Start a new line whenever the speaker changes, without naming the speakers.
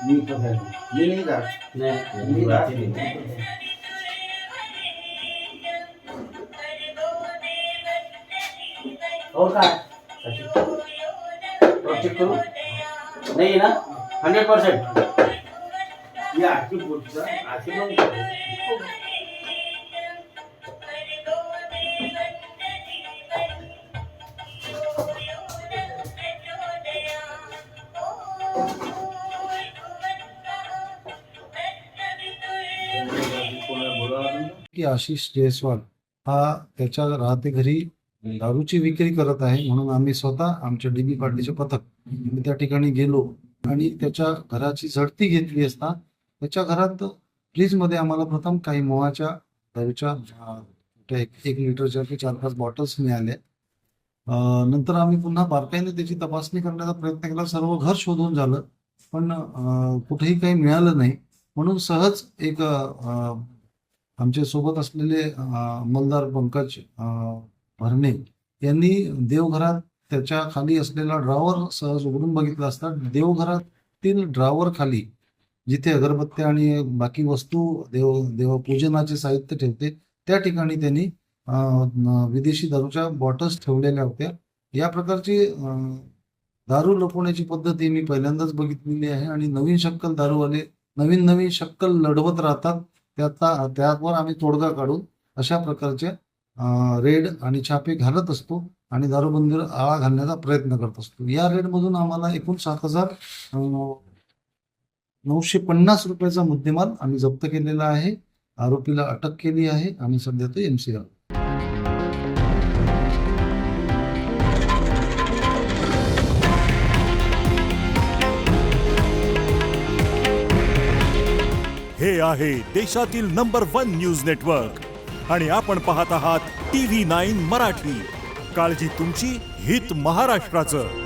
मी तो है मी नहीं जा
नहीं
मी
बात
जा
ही नहीं। और का और चेक करूं नहीं है ना 100%।
ये आखी बोलता आखी पण
की आशिष जयस्वाल हा त्याच्या राहते घरी दारूची विक्री करत आहे, म्हणून आम्ही स्वतः आमच्या डीबी पार्टीचे पथक आम्ही त्या ठिकाणी गेलो आणि त्याच्या घराची झडती घेतली असता त्याच्या घरात फ्रीजमध्ये आम्हाला प्रथम काही मोहाच्या दारूच्या एक लिटरच्या 4-5 बॉटल्स मिळाल्या. नंतर आम्ही पुन्हा बारकाईने त्याची तपासणी करण्याचा प्रयत्न केला. सर्व घर शोधून झालं, पण कुठेही काही मिळालं नाही. म्हणून सहज एक आमच्या सोबत असलेले अंमलदार पंकज भरणे यांनी देवघरात त्याच्या खाली असलेला ड्रॉवर सहज उघडून बघितला असता देवघरातील ड्रॉवर खाली जिथे अगरबत्त्या आणि बाकी वस्तू देवपूजनाचे साहित्य ठेवते त्या ठिकाणी त्यांनी विदेशी दारूच्या बॉटल्स ठेवलेल्या होत्या. या प्रकारची दारू लपवण्याची पद्धती मी पहिल्यांदाच बघितलेली आहे आणि नवीन शक्कल दारूवाले नवीन शक्कल लढवत राहतात. त्यावर आम्ही तोडगा काढून अशा प्रकारचे रेड आणि छापे घालत असतो आणि दारूबंदीवर आळा घालण्याचा प्रयत्न करत असतो. या रेडमधून आम्हाला एकूण 7,950 रुपयाचा मुद्देमाल आम्ही जप्त केलेला आहे. आरोपीला अटक केली आहे आणि सध्या तो MCR.
हे आहे देशातील नंबर 1 न्यूज नेटवर्क आणि आपण पाहत आहात TV9 मराठी. काळजी तुमची, हित महाराष्ट्राचं.